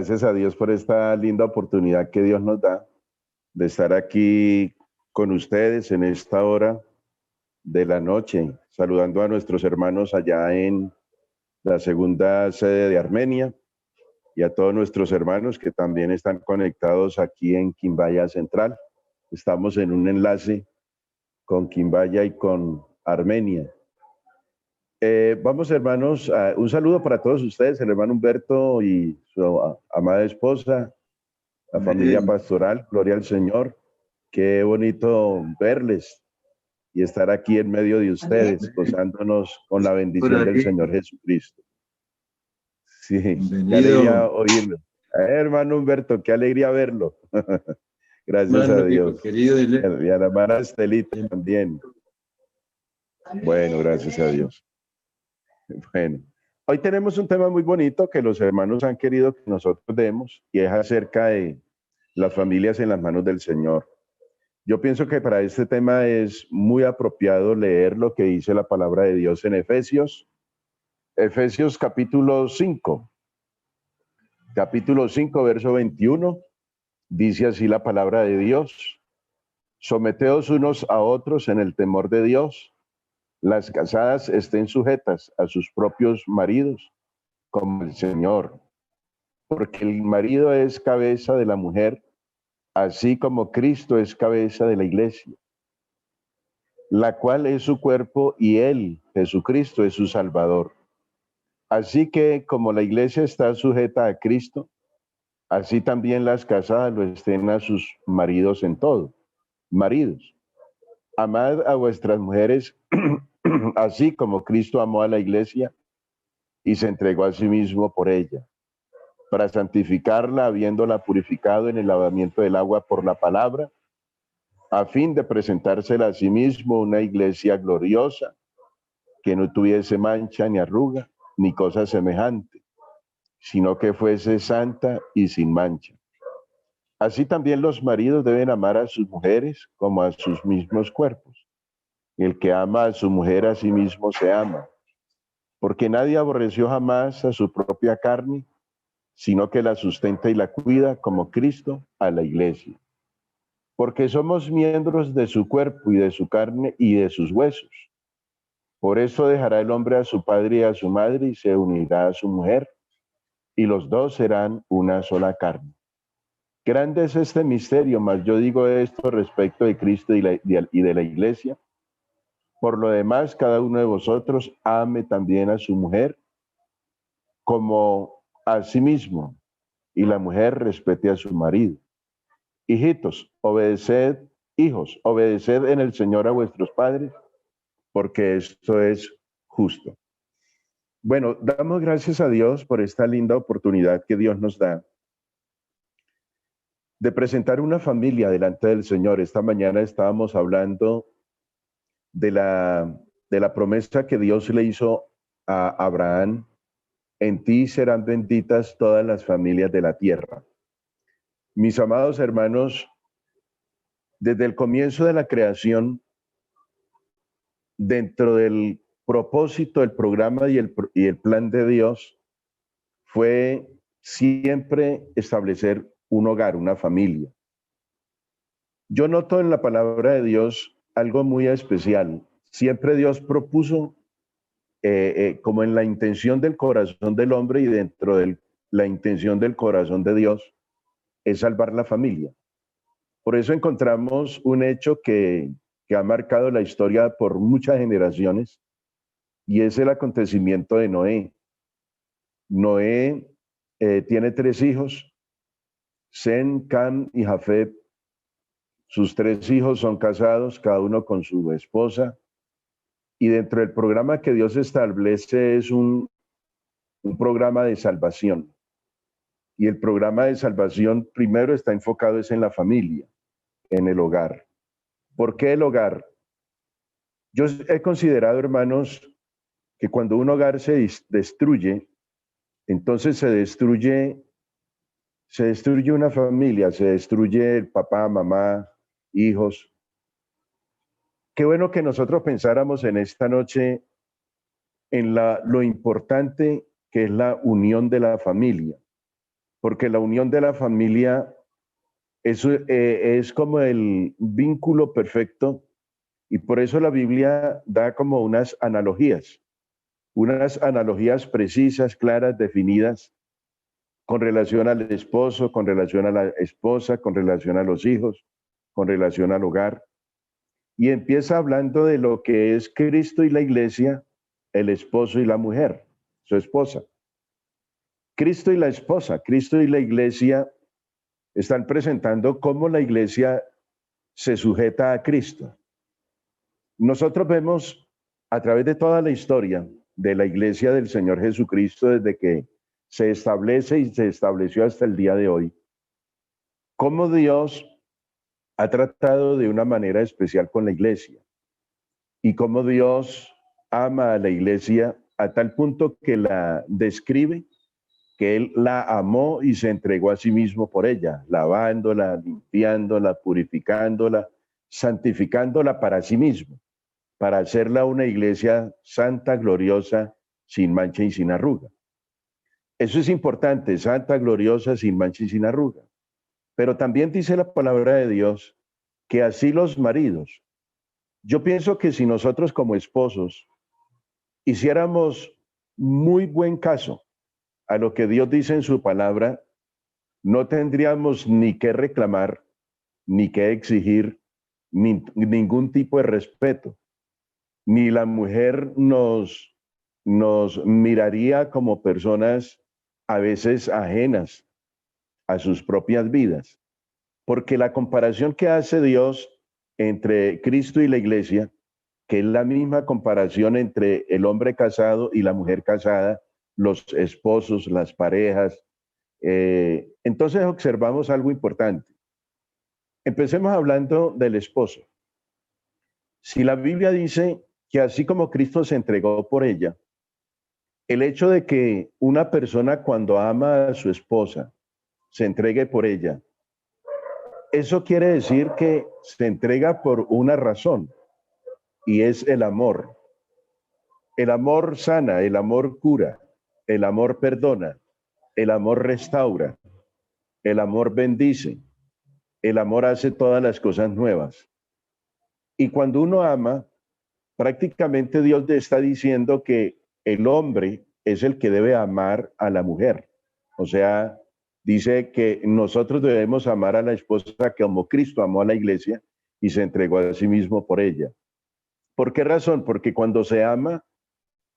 Gracias a Dios por esta linda oportunidad que Dios nos da de estar aquí con ustedes en esta hora de la noche, saludando a nuestros hermanos allá en la segunda sede de Armenia y a todos nuestros hermanos que también están conectados aquí en Quimbaya Central. Estamos en un enlace con Quimbaya y con Armenia. Vamos, hermanos, un saludo para todos ustedes, el hermano Humberto y su amada esposa, la familia pastoral, gloria al Señor. Qué bonito verles y estar aquí en medio de ustedes, gozándonos con la bendición del Señor Jesucristo. Sí, Bienvenido. qué alegría oírlo. Hermano Humberto, qué alegría verlo. Gracias Hermano, a Dios. Querido Y a la hermana Estelita también. Bueno, gracias a Dios. Bueno, hoy tenemos un tema muy bonito que los hermanos han querido que nosotros demos y es acerca de las familias en las manos del Señor. Yo pienso que para este tema es muy apropiado leer lo que dice la palabra de Dios en Efesios capítulo 5. Capítulo 5, verso 21, dice así la palabra de Dios: someteos unos a otros en el temor de Dios. Las casadas estén sujetas a sus propios maridos, como el Señor, porque el marido es cabeza de la mujer, así como Cristo es cabeza de la iglesia, la cual es su cuerpo, y él, Jesucristo, es su Salvador. Así que como la iglesia está sujeta a Cristo, así también las casadas lo estén a sus maridos en todo. Maridos, amad a vuestras mujeres así como Cristo amó a la iglesia y se entregó a sí mismo por ella, para santificarla, habiéndola purificado en el lavamiento del agua por la palabra, a fin de presentársela a sí mismo una iglesia gloriosa, que no tuviese mancha ni arruga, ni cosa semejante, sino que fuese santa y sin mancha. Así también los maridos deben amar a sus mujeres como a sus mismos cuerpos. El que ama a su mujer a sí mismo se ama, porque nadie aborreció jamás a su propia carne, sino que la sustenta y la cuida, como Cristo a la iglesia. Porque somos miembros de su cuerpo y de su carne y de sus huesos. Por eso dejará el hombre a su padre y a su madre y se unirá a su mujer, y los dos serán una sola carne. Grande es este misterio, mas yo digo esto respecto de Cristo y de la iglesia. Por lo demás, cada uno de vosotros ame también a su mujer como a sí mismo, y la mujer respete a su marido. Hijitos, hijos, obedeced en el Señor a vuestros padres, porque esto es justo. Bueno, damos gracias a Dios por esta linda oportunidad que Dios nos da de presentar una familia delante del Señor. Esta mañana estábamos hablando de la promesa que Dios le hizo a Abraham: en ti serán benditas todas las familias de la tierra. Mis amados hermanos, desde el comienzo de la creación, dentro del propósito, el programa y el plan de Dios, fue siempre establecer un hogar, una familia. Yo noto en la palabra de Dios algo muy especial. Siempre Dios propuso, como en la intención del corazón del hombre y dentro de la intención del corazón de Dios, es salvar la familia. Por eso encontramos un hecho que ha marcado la historia por muchas generaciones, y es el acontecimiento de Noé. Noé tiene 3 hijos, Sem, Cam y Jafet. Sus 3 hijos son casados, cada uno con su esposa, y dentro del programa que Dios establece es un programa de salvación. Y el programa de salvación primero está enfocado es en la familia, en el hogar. ¿Por qué el hogar? Yo he considerado, hermanos, que cuando un hogar se destruye, entonces se destruye una familia, se destruye el papá, mamá, hijos. Qué bueno que nosotros pensáramos en esta noche en lo importante que es la unión de la familia. porque la unión de la familia es como el vínculo perfecto, y por eso la Biblia da como unas analogías precisas, claras, definidas, con relación al esposo, con relación a la esposa, con relación a los hijos, con relación al hogar. Y empieza hablando de lo que es Cristo y la iglesia, el esposo y la mujer, su esposa. Cristo y la esposa, Cristo y la iglesia están presentando cómo la iglesia se sujeta a Cristo. Nosotros vemos a través de toda la historia de la iglesia del Señor Jesucristo, desde que se establece y se estableció hasta el día de hoy, cómo Dios ha tratado de una manera especial con la iglesia y cómo Dios ama a la iglesia a tal punto que la describe, que Él la amó y se entregó a sí mismo por ella, lavándola, limpiándola, purificándola, santificándola para sí mismo, para hacerla una iglesia santa, gloriosa, sin mancha y sin arruga. Eso es importante, santa, gloriosa, sin mancha y sin arruga. Pero también dice la palabra de Dios que así los maridos. Yo pienso que si nosotros como esposos hiciéramos muy buen caso a lo que Dios dice en su palabra, no tendríamos ni que reclamar, ni que exigir ningún tipo de respeto. Ni la mujer nos miraría como personas a veces ajenas a sus propias vidas. Porque la comparación que hace Dios entre Cristo y la iglesia, que es la misma comparación entre el hombre casado y la mujer casada, los esposos, las parejas, entonces observamos algo importante. Empecemos hablando del esposo. Si la Biblia dice que así como Cristo se entregó por ella, el hecho de que una persona cuando ama a su esposa se entregue por ella, eso quiere decir que se entrega por una razón, y es el amor. El amor sana, el amor cura, el amor perdona, el amor restaura, el amor bendice, el amor hace todas las cosas nuevas. Y cuando uno ama, prácticamente Dios le está diciendo que el hombre es el que debe amar a la mujer. O sea, dice que nosotros debemos amar a la esposa como Cristo amó a la iglesia y se entregó a sí mismo por ella. ¿Por qué razón? Porque cuando se ama,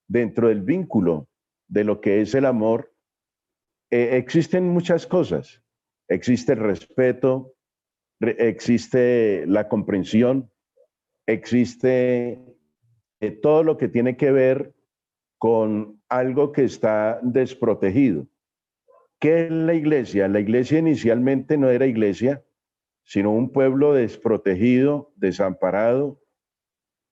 dentro del vínculo de lo que es el amor, existen muchas cosas. Existe el respeto, existe la comprensión, existe todo lo que tiene que ver con algo que está desprotegido. ¿Qué es la iglesia? La iglesia inicialmente no era iglesia, sino un pueblo desprotegido, desamparado,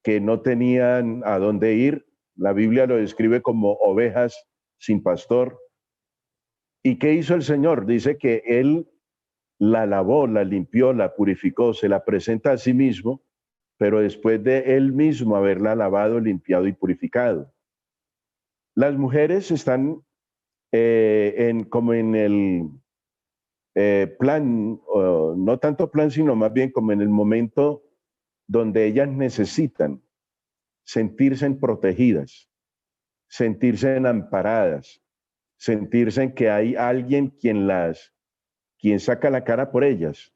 que no tenían a dónde ir. La Biblia lo describe como ovejas sin pastor. ¿Y qué hizo el Señor? Dice que Él la lavó, la limpió, la purificó, se la presenta a sí mismo, pero después de Él mismo haberla lavado, limpiado y purificado. Las mujeres están como en el plan, no tanto plan, sino más bien como en el momento donde ellas necesitan sentirse protegidas, sentirse amparadas, sentirse en que hay alguien quien saca la cara por ellas,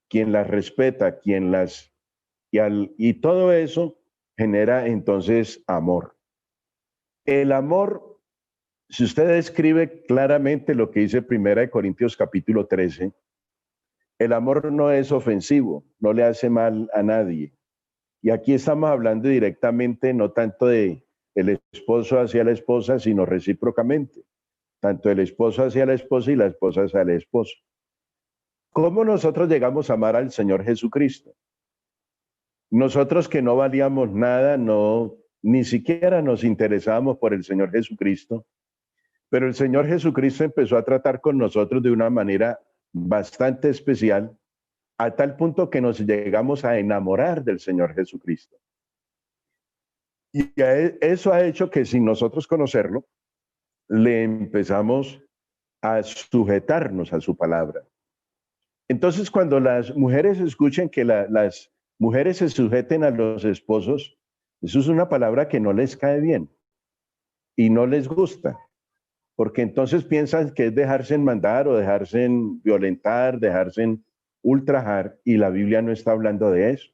quien las respeta, y todo eso genera entonces amor. El amor, si usted describe claramente lo que dice 1 Corintios capítulo 13, el amor no es ofensivo, no le hace mal a nadie. Y aquí estamos hablando directamente, no tanto de el esposo hacia la esposa, sino recíprocamente, tanto el esposo hacia la esposa y la esposa hacia el esposo. ¿Cómo nosotros llegamos a amar al Señor Jesucristo? Nosotros que no valíamos nada, ni siquiera nos interesábamos por el Señor Jesucristo, pero el Señor Jesucristo empezó a tratar con nosotros de una manera bastante especial, a tal punto que nos llegamos a enamorar del Señor Jesucristo. Y eso ha hecho que sin nosotros conocerlo, le empezamos a sujetarnos a su palabra. Entonces, cuando las mujeres escuchen que las mujeres se sujeten a los esposos, eso es una palabra que no les cae bien y no les gusta, porque entonces piensan que es dejarse mandar o dejarse violentar, dejarse ultrajar, y la Biblia no está hablando de eso.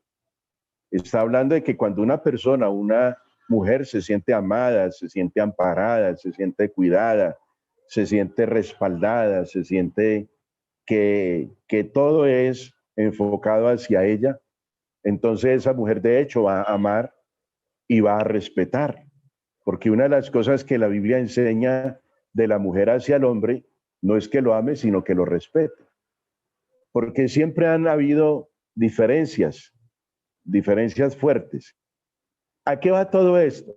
Está hablando de que cuando una persona, una mujer se siente amada, se siente amparada, se siente cuidada, se siente respaldada, se siente que todo es enfocado hacia ella, entonces esa mujer de hecho va a amar y va a respetar. Porque una de las cosas que la Biblia enseña de la mujer hacia el hombre no es que lo ame, sino que lo respete. Porque siempre han habido diferencias fuertes. ¿A qué va todo esto?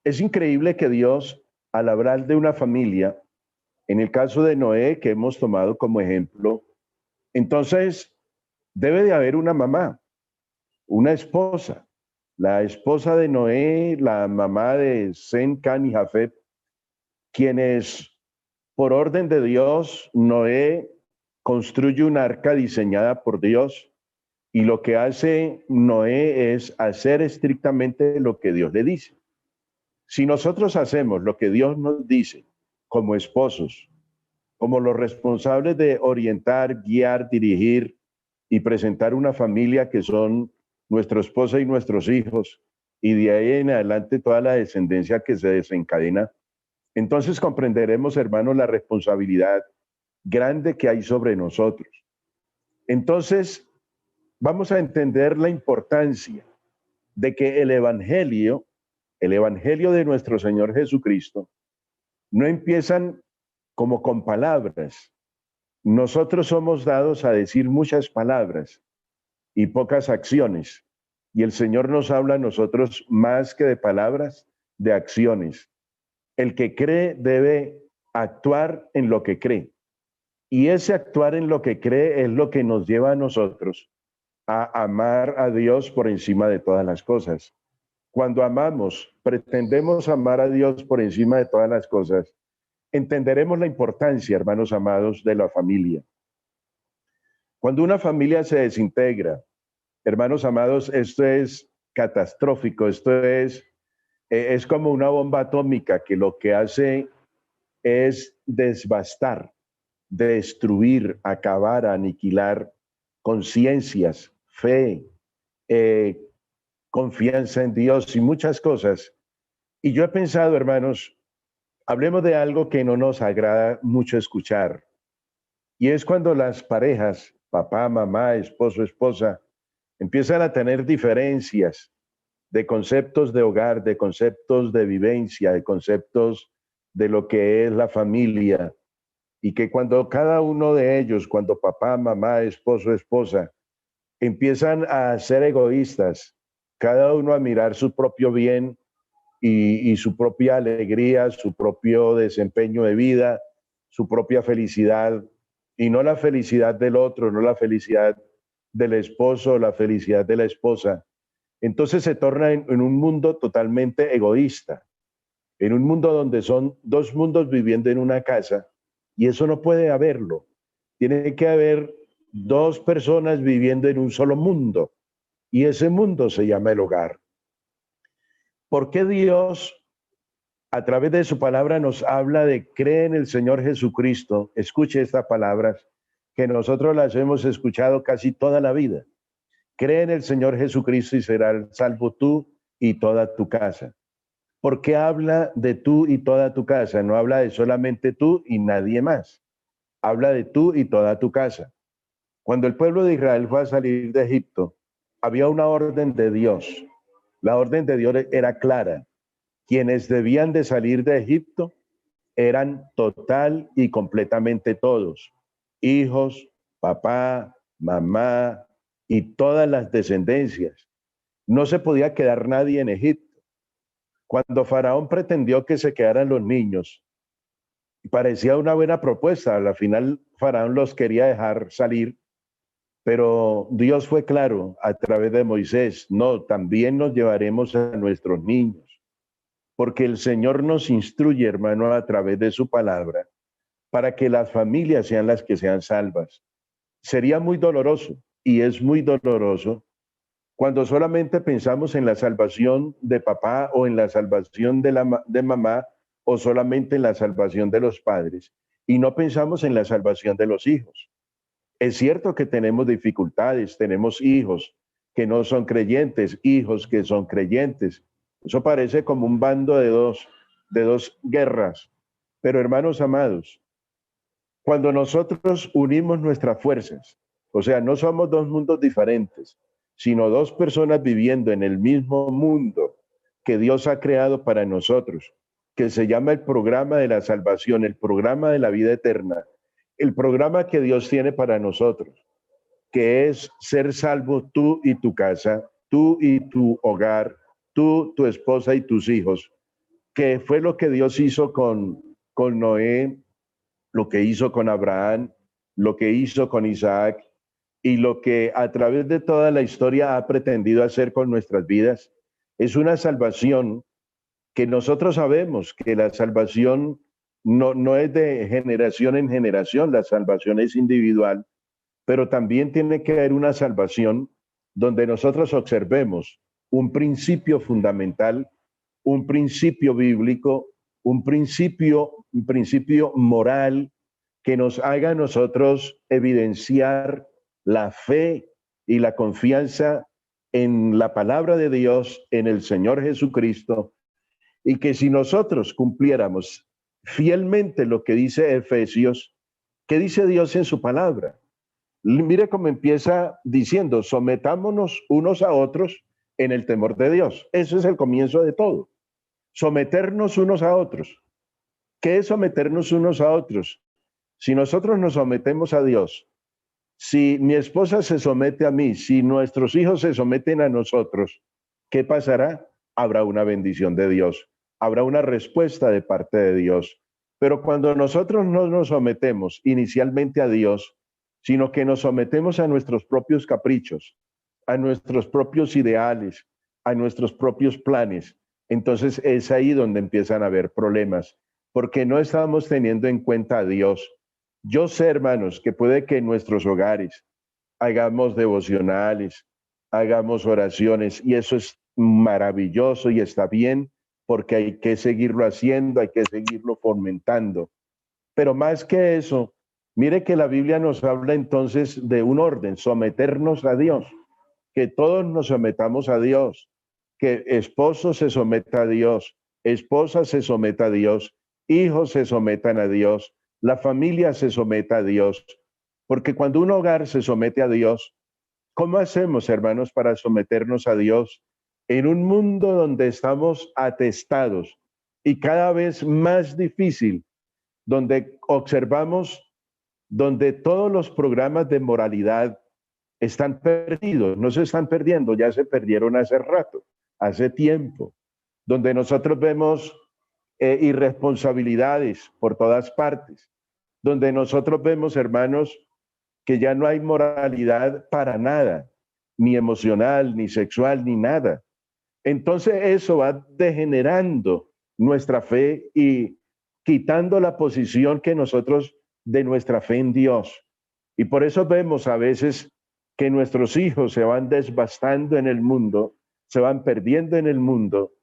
Es increíble que Dios, al hablar de una familia, en el caso de Noé, que hemos tomado como ejemplo, entonces debe de haber una mamá, una esposa. La esposa de Noé, la mamá de Sem, Can y Jafet, quienes por orden de Dios, Noé construye un arca diseñada por Dios, y lo que hace Noé es hacer estrictamente lo que Dios le dice. Si nosotros hacemos lo que Dios nos dice como esposos, como los responsables de orientar, guiar, dirigir y presentar una familia que son nuestra esposa y nuestros hijos, y de ahí en adelante toda la descendencia que se desencadena, entonces comprenderemos, hermanos, la responsabilidad grande que hay sobre nosotros. Entonces, vamos a entender la importancia de que el evangelio de nuestro Señor Jesucristo, no empiezan como con palabras. Nosotros somos dados a decir muchas palabras y pocas acciones. Y el Señor nos habla a nosotros más que de palabras, de acciones. El que cree debe actuar en lo que cree. Y ese actuar en lo que cree es lo que nos lleva a nosotros a amar a Dios por encima de todas las cosas. Cuando amamos, pretendemos amar a Dios por encima de todas las cosas, entenderemos la importancia, hermanos amados, de la familia. Cuando una familia se desintegra, hermanos amados, esto es catastrófico, esto es como una bomba atómica que lo que hace es devastar, destruir, acabar, aniquilar conciencias, fe, confianza en Dios y muchas cosas. Y yo he pensado, hermanos, hablemos de algo que no nos agrada mucho escuchar. Y es cuando las parejas, papá, mamá, esposo, esposa, empiezan a tener diferencias de conceptos de hogar, de conceptos de vivencia, de conceptos de lo que es la familia. Y que cuando cada uno de ellos, cuando papá, mamá, esposo, esposa, empiezan a ser egoístas, cada uno a mirar su propio bien y su propia alegría, su propio desempeño de vida, su propia felicidad, y no la felicidad del otro, no la felicidad del esposo, la felicidad de la esposa. Entonces se torna en un mundo totalmente egoísta, en un mundo donde son dos mundos viviendo en una casa, y eso no puede haberlo. Tiene que haber dos personas viviendo en un solo mundo, y ese mundo se llama el hogar. ¿Por qué Dios, a través de su palabra, nos habla de cree en el Señor Jesucristo? Escuche estas palabras que nosotros las hemos escuchado casi toda la vida. Cree en el Señor Jesucristo y serás salvo tú y toda tu casa. ¿Por qué habla de tú y toda tu casa? No habla de solamente tú y nadie más. Habla de tú y toda tu casa. Cuando el pueblo de Israel fue a salir de Egipto, había una orden de Dios. La orden de Dios era clara. Quienes debían de salir de Egipto eran total y completamente todos. Hijos, papá, mamá y todas las descendencias. No se podía quedar nadie en Egipto. Cuando Faraón pretendió que se quedaran los niños, parecía una buena propuesta. Al final Faraón los quería dejar salir, pero Dios fue claro a través de Moisés: no, también nos llevaremos a nuestros niños, porque el Señor nos instruye, hermano, a través de su palabra, para que las familias sean las que sean salvas. Sería muy doloroso, y es muy doloroso, cuando solamente pensamos en la salvación de papá o en la salvación de mamá o solamente en la salvación de los padres y no pensamos en la salvación de los hijos. Es cierto que tenemos dificultades, tenemos hijos que no son creyentes, hijos que son creyentes. Eso parece como un bando de dos guerras. Pero hermanos amados, cuando nosotros unimos nuestras fuerzas, o sea, no somos dos mundos diferentes, sino dos personas viviendo en el mismo mundo que Dios ha creado para nosotros, que se llama el programa de la salvación, el programa de la vida eterna, el programa que Dios tiene para nosotros, que es ser salvo tú y tu casa, tú y tu hogar, tú, tu esposa y tus hijos, que fue lo que Dios hizo con Noé, lo que hizo con Abraham, lo que hizo con Isaac y lo que a través de toda la historia ha pretendido hacer con nuestras vidas. Es una salvación que nosotros sabemos que la salvación no es de generación en generación, la salvación es individual, pero también tiene que haber una salvación donde nosotros observemos un principio fundamental, un principio bíblico, un principio moral que nos haga a nosotros evidenciar la fe y la confianza en la palabra de Dios, en el Señor Jesucristo, y que si nosotros cumpliéramos fielmente lo que dice Efesios, ¿qué dice Dios en su palabra? Mire cómo empieza diciendo, sometámonos unos a otros en el temor de Dios. Eso es el comienzo de todo. Someternos unos a otros. ¿Qué es someternos unos a otros? Si nosotros nos sometemos a Dios, si mi esposa se somete a mí, si nuestros hijos se someten a nosotros, ¿qué pasará? Habrá una bendición de Dios, habrá una respuesta de parte de Dios. Pero cuando nosotros no nos sometemos inicialmente a Dios, sino que nos sometemos a nuestros propios caprichos, a nuestros propios ideales, a nuestros propios planes, entonces es ahí donde empiezan a haber problemas, porque no estamos teniendo en cuenta a Dios. Yo sé, hermanos, que puede que en nuestros hogares hagamos devocionales, hagamos oraciones, y eso es maravilloso y está bien, porque hay que seguirlo haciendo, hay que seguirlo fomentando. Pero más que eso, mire que la Biblia nos habla entonces de un orden, someternos a Dios, que todos nos sometamos a Dios, que esposo se someta a Dios, esposa se someta a Dios, hijos se sometan a Dios, la familia se someta a Dios, porque cuando un hogar se somete a Dios, ¿cómo hacemos, hermanos, para someternos a Dios en un mundo donde estamos atestados y cada vez más difícil, donde observamos, donde todos los programas de moralidad están perdidos, no se están perdiendo, ya se perdieron hace rato, hace tiempo, donde nosotros vemos irresponsabilidades por todas partes, donde nosotros vemos, hermanos, que ya no hay moralidad para nada, ni emocional, ni sexual, ni nada. Entonces eso va degenerando nuestra fe y quitando la posición que nosotros de nuestra fe en Dios. Y por eso vemos a veces que nuestros hijos se van desbastando en el mundo, se van perdiendo en el mundo,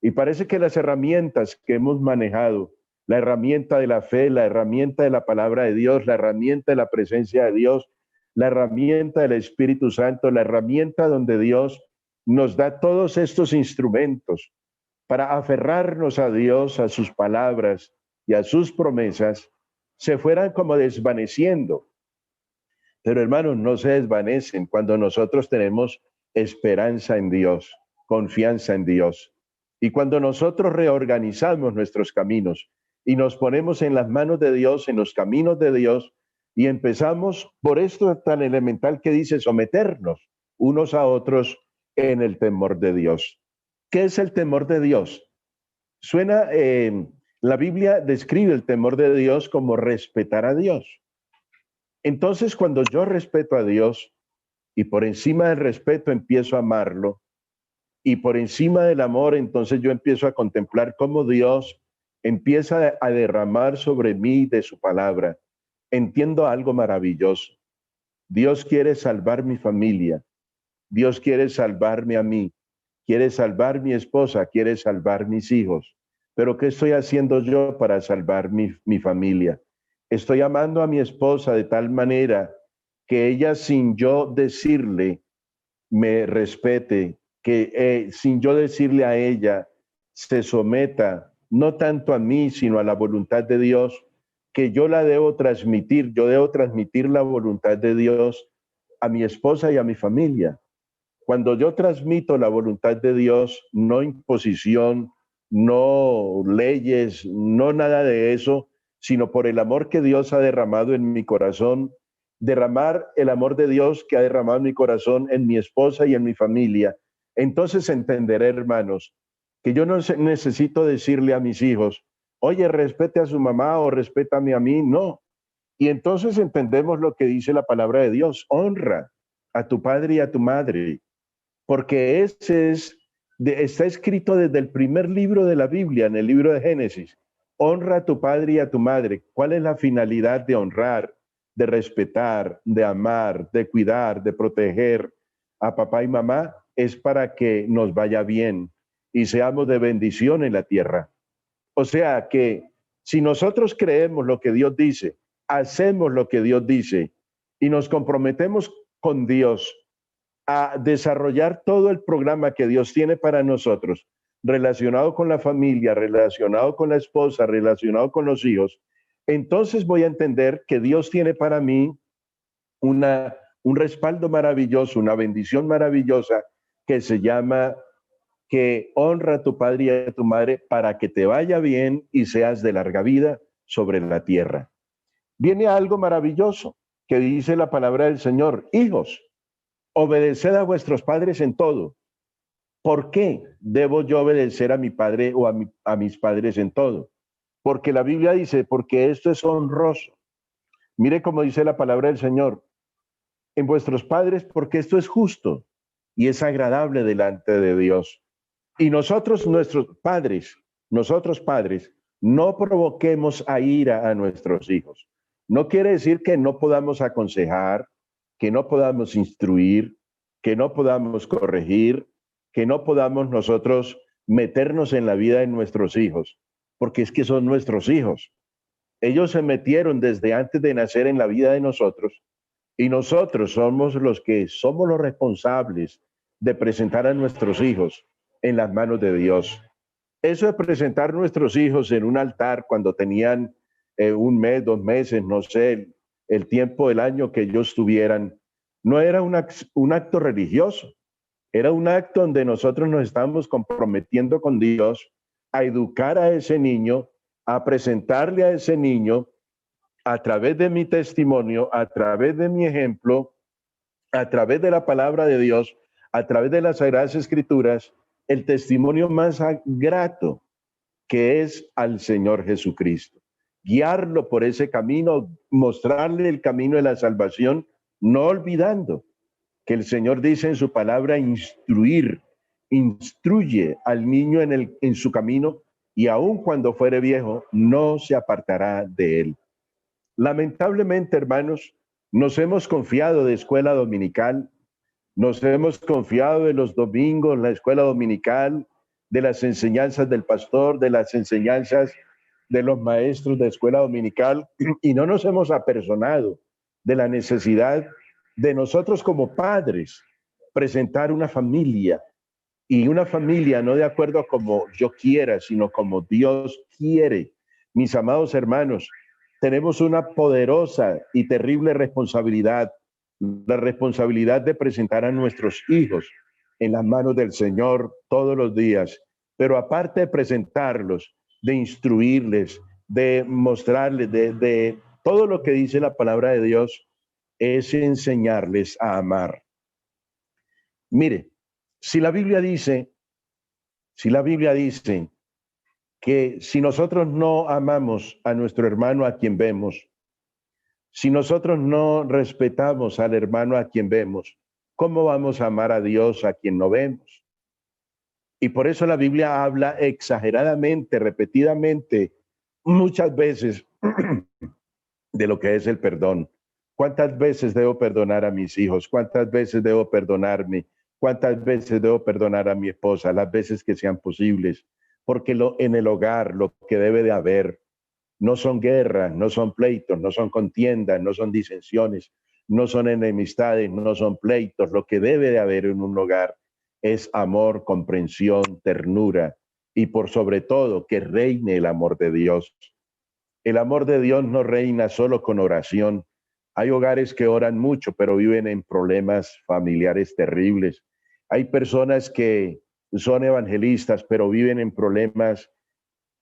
y parece que las herramientas que hemos manejado, la herramienta de la fe, la herramienta de la palabra de Dios, la herramienta de la presencia de Dios, la herramienta del Espíritu Santo, la herramienta donde Dios nos da todos estos instrumentos para aferrarnos a Dios, a sus palabras y a sus promesas, se fueran como desvaneciendo. Pero hermanos, no se desvanecen cuando nosotros tenemos esperanza en Dios, confianza en Dios. Y cuando nosotros reorganizamos nuestros caminos y nos ponemos en las manos de Dios, en los caminos de Dios, y empezamos por esto tan elemental que dice someternos unos a otros en el temor de Dios. ¿Qué es el temor de Dios? Suena, la Biblia describe el temor de Dios como respetar a Dios. Entonces, cuando yo respeto a Dios y por encima del respeto empiezo a amarlo, y por encima del amor, entonces yo empiezo a contemplar cómo Dios empieza a derramar sobre mí de su palabra, entiendo algo maravilloso. Dios quiere salvar mi familia. Dios quiere salvarme a mí. Quiere salvar mi esposa. Quiere salvar mis hijos. Pero ¿qué estoy haciendo yo para salvar mi familia? Estoy amando a mi esposa de tal manera que ella, sin yo decirle, me respete, que sin yo decirle a ella, se someta no tanto a mí, sino a la voluntad de Dios, que yo la debo transmitir, yo debo transmitir la voluntad de Dios a mi esposa y a mi familia. Cuando yo transmito la voluntad de Dios, no imposición, no leyes, no nada de eso, sino por el amor que Dios ha derramado en mi corazón, derramar el amor de Dios que ha derramado en mi corazón, en mi esposa y en mi familia. Entonces entenderé, hermanos, que yo no necesito decirle a mis hijos, oye, respete a su mamá o respétame a mí, no. Y entonces entendemos lo que dice la palabra de Dios, honra a tu padre y a tu madre, porque está escrito desde el primer libro de la Biblia, en el libro de Génesis. Honra a tu padre y a tu madre. ¿Cuál es la finalidad de honrar, de respetar, de amar, de cuidar, de proteger a papá y mamá? Es para que nos vaya bien y seamos de bendición en la tierra. O sea que si nosotros creemos lo que Dios dice, hacemos lo que Dios dice y nos comprometemos con Dios a desarrollar todo el programa que Dios tiene para nosotros, relacionado con la familia, relacionado con la esposa, relacionado con los hijos, entonces voy a entender que Dios tiene para mí un respaldo maravilloso, una bendición maravillosa que se llama que honra a tu padre y a tu madre para que te vaya bien y seas de larga vida sobre la tierra. Viene algo maravilloso que dice la palabra del Señor: hijos, obedeced a vuestros padres en todo. ¿Por qué debo yo obedecer a mi padre o a mis padres en todo? Porque la Biblia dice, porque esto es honroso. Mire cómo dice la palabra del Señor: en vuestros padres, porque esto es justo y es agradable delante de Dios. Y nosotros, nosotros padres, no provoquemos a ira a nuestros hijos. No quiere decir que no podamos aconsejar, que no podamos instruir, que no podamos corregir, que no podamos nosotros meternos en la vida de nuestros hijos, porque es que son nuestros hijos. Ellos se metieron desde antes de nacer en la vida de nosotros y nosotros somos los que somos los responsables de presentar a nuestros hijos en las manos de Dios. Eso de presentar nuestros hijos en un altar cuando tenían un mes, 2 meses, no sé, el tiempo del año que ellos tuvieran, no era un acto religioso, era un acto donde nosotros nos estábamos comprometiendo con Dios a educar a ese niño, a presentarle a ese niño a través de mi testimonio, a través de mi ejemplo, a través de la palabra de Dios, a través de las Sagradas Escrituras, el testimonio más grato, que es al Señor Jesucristo. Guiarlo por ese camino, mostrarle el camino de la salvación, no olvidando que el Señor dice en su palabra instruye al niño en su camino, y aun cuando fuere viejo, no se apartará de él. Lamentablemente, hermanos, nos hemos confiado de escuela dominical, nos hemos confiado de los domingos, la escuela dominical, de las enseñanzas del pastor, de las enseñanzas de los maestros de escuela dominical, y no nos hemos apersonado de la necesidad de nosotros como padres presentar una familia, y una familia no de acuerdo a como yo quiera, sino como Dios quiere. Mis amados hermanos, tenemos una poderosa y terrible responsabilidad, la responsabilidad de presentar a nuestros hijos en las manos del Señor todos los días, pero aparte de presentarlos, de instruirles, de mostrarles, de todo lo que dice la palabra de Dios, es enseñarles a amar. Mire, si la Biblia dice que si nosotros no amamos a nuestro hermano a quien vemos, si nosotros no respetamos al hermano a quien vemos, ¿cómo vamos a amar a Dios a quien no vemos? Y por eso la Biblia habla exageradamente, repetidamente, muchas veces de lo que es el perdón. ¿Cuántas veces debo perdonar a mis hijos? ¿Cuántas veces debo perdonarme? ¿Cuántas veces debo perdonar a mi esposa? Las veces que sean posibles. Porque en el hogar lo que debe de haber no son guerras, no son pleitos, no son contiendas, no son disensiones, no son enemistades, no son pleitos. Lo que debe de haber en un hogar es amor, comprensión, ternura y por sobre todo que reine el amor de Dios. El amor de Dios no reina solo con oración. Hay hogares que oran mucho, pero viven en problemas familiares terribles. Hay personas que son evangelistas, pero viven en problemas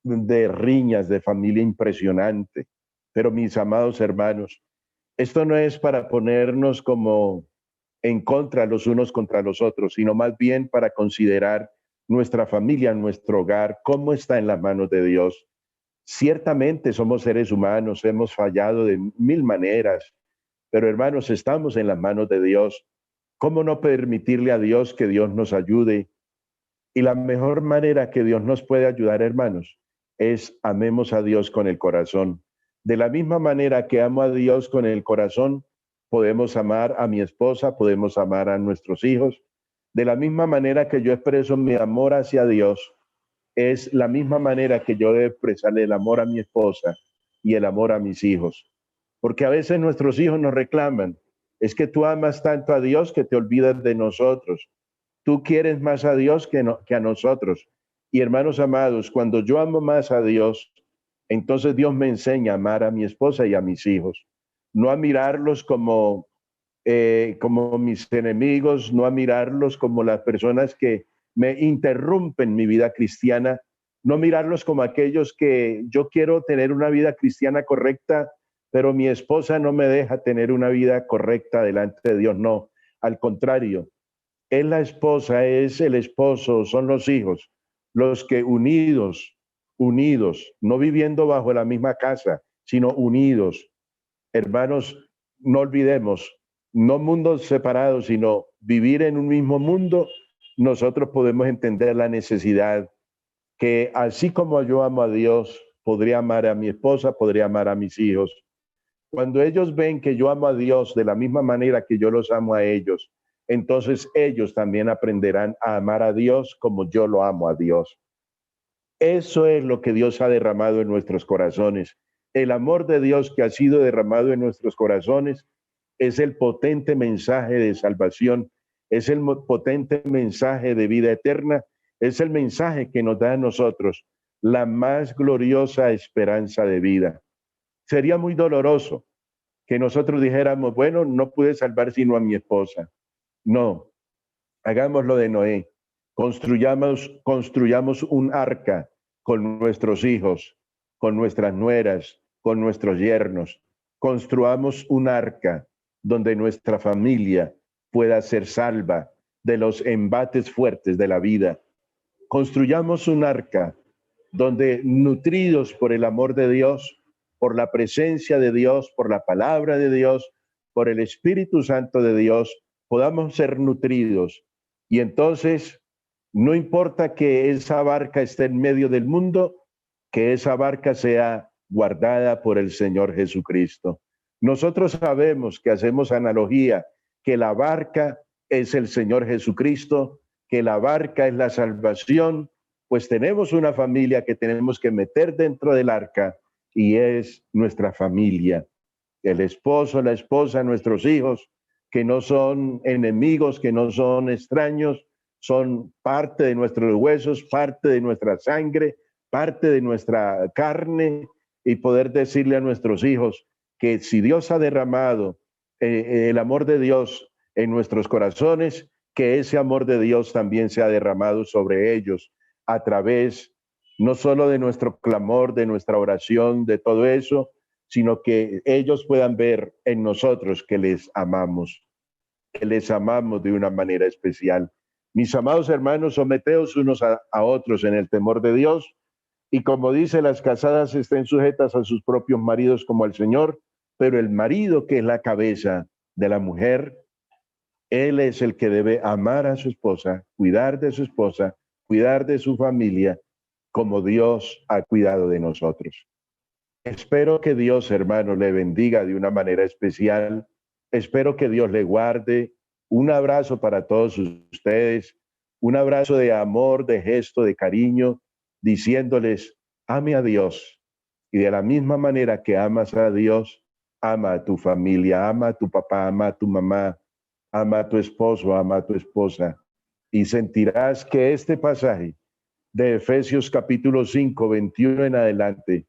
de riñas de familia impresionante. Pero mis amados hermanos, esto no es para ponernos como en contra los unos contra los otros, sino más bien para considerar nuestra familia, nuestro hogar, cómo está en las manos de Dios. Ciertamente somos seres humanos, hemos fallado de mil maneras, pero hermanos, estamos en las manos de Dios. ¿Cómo no permitirle a Dios que Dios nos ayude? Y la mejor manera que Dios nos puede ayudar, hermanos, es amemos a Dios con el corazón. De la misma manera que amo a Dios con el corazón, podemos amar a mi esposa, podemos amar a nuestros hijos. De la misma manera que yo expreso mi amor hacia Dios, es la misma manera que yo debo expresarle el amor a mi esposa y el amor a mis hijos. Porque a veces nuestros hijos nos reclaman, es que tú amas tanto a Dios que te olvidas de nosotros. Tú quieres más a Dios que a nosotros. Y hermanos amados, cuando yo amo más a Dios, entonces Dios me enseña a amar a mi esposa y a mis hijos. No a mirarlos como mis enemigos, no a mirarlos como las personas que me interrumpen mi vida cristiana, no mirarlos como aquellos que yo quiero tener una vida cristiana correcta, pero mi esposa no me deja tener una vida correcta delante de Dios. No, al contrario, es la esposa, es el esposo, son los hijos, los que unidos, no viviendo bajo la misma casa, sino unidos. Hermanos, no olvidemos, no mundos separados, sino vivir en un mismo mundo. Nosotros podemos entender la necesidad que así como yo amo a Dios, podría amar a mi esposa, podría amar a mis hijos. Cuando ellos ven que yo amo a Dios de la misma manera que yo los amo a ellos, entonces ellos también aprenderán a amar a Dios como yo lo amo a Dios. Eso es lo que Dios ha derramado en nuestros corazones. El amor de Dios que ha sido derramado en nuestros corazones es el potente mensaje de salvación, es el potente mensaje de vida eterna, es el mensaje que nos da a nosotros la más gloriosa esperanza de vida. Sería muy doloroso que nosotros dijéramos, bueno, no pude salvar sino a mi esposa. No, hagamos lo de Noé. Construyamos un arca con nuestros hijos, con nuestras nueras, con nuestros yernos. Construamos un arca donde nuestra familia pueda ser salva de los embates fuertes de la vida. Construyamos un arca donde, nutridos por el amor de Dios, por la presencia de Dios, por la palabra de Dios, por el Espíritu Santo de Dios, podamos ser nutridos. Y entonces, no importa que esa barca esté en medio del mundo, que esa barca sea guardada por el Señor Jesucristo. Nosotros sabemos que hacemos analogía, que la barca es el Señor Jesucristo, que la barca es la salvación, pues tenemos una familia que tenemos que meter dentro del arca y es nuestra familia. El esposo, la esposa, nuestros hijos, que no son enemigos, que no son extraños, son parte de nuestros huesos, parte de nuestra sangre, parte de nuestra carne, y poder decirle a nuestros hijos que si Dios ha derramado el amor de Dios en nuestros corazones, que ese amor de Dios también sea derramado sobre ellos a través no solo de nuestro clamor, de nuestra oración, de todo eso, sino que ellos puedan ver en nosotros que les amamos de una manera especial. Mis amados hermanos, someteos unos a otros en el temor de Dios, y como dice, las casadas estén sujetas a sus propios maridos como al Señor, pero el marido, que es la cabeza de la mujer, él es el que debe amar a su esposa, cuidar de su esposa, cuidar de su familia como Dios ha cuidado de nosotros. Espero que Dios, hermano, le bendiga de una manera especial. Espero que Dios le guarde. Un abrazo para todos ustedes, un abrazo de amor, de gesto, de cariño, diciéndoles, ame a Dios. Y de la misma manera que amas a Dios, ama a tu familia, ama a tu papá, ama a tu mamá, ama a tu esposo, ama a tu esposa. Y sentirás que este pasaje de Efesios capítulo 5, 21 en adelante,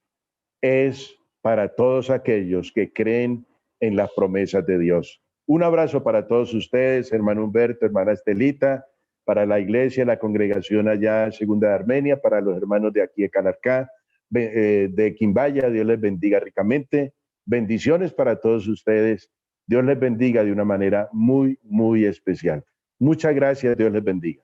es para todos aquellos que creen en las promesas de Dios. Un abrazo para todos ustedes, hermano Humberto, hermana Estelita, para la iglesia, la congregación allá en Segunda de Armenia, para los hermanos de aquí de Calarcá, de Quimbaya, Dios les bendiga ricamente. Bendiciones para todos ustedes. Dios les bendiga de una manera muy, muy especial. Muchas gracias, Dios les bendiga.